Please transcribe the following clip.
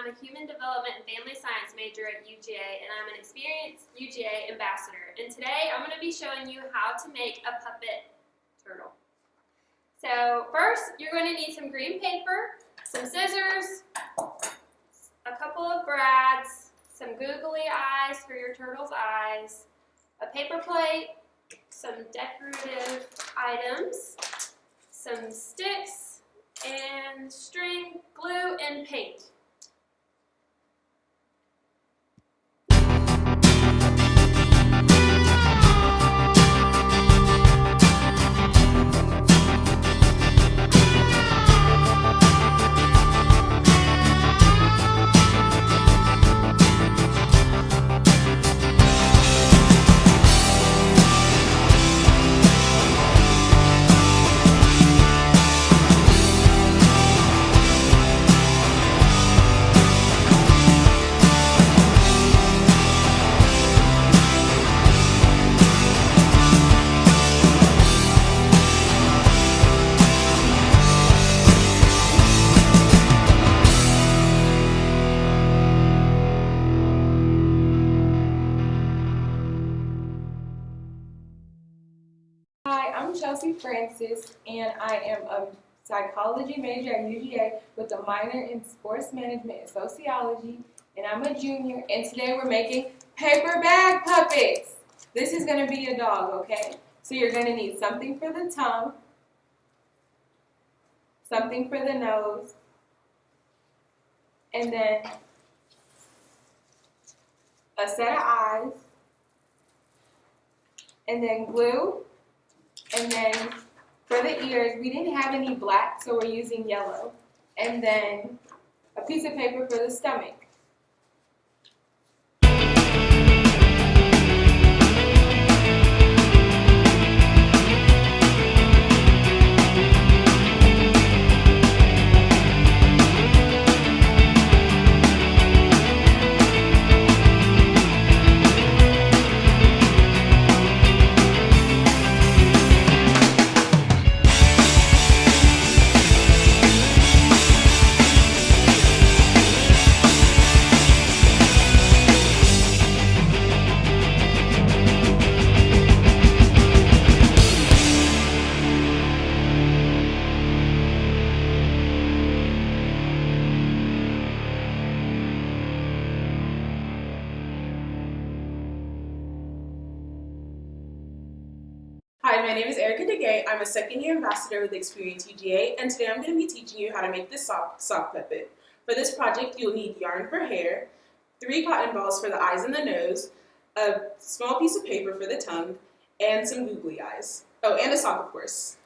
I'm a Human Development and Family Science major at UGA, and I'm an Experience UGA Ambassador. And today I'm going to be showing you how to make a puppet turtle. So first, you're going to need some green paper, some scissors, a couple of brads, some googly eyes for your turtle's eyes, a paper plate, some decorative items, some sticks, and string, glue, and paint. Hi, I'm Chelsea Francis, and I am a psychology major at UGA with a minor in sports management and sociology, and I'm a junior, and today we're making paper bag puppets. This is going to be a dog, okay? So you're going to need something for the tongue, something for the nose, and then a set of eyes, and then glue. And then for the ears, we didn't have any black, so we're using yellow. And then a piece of paper for the stomach. Hi, my name is Erica DeGay. I'm a second-year ambassador with Experience UGA, and today I'm going to be teaching you how to make this sock puppet. For this project, you'll need yarn for hair, 3 cotton balls for the eyes and the nose, a small piece of paper for the tongue, and some googly eyes. Oh, and a sock, of course.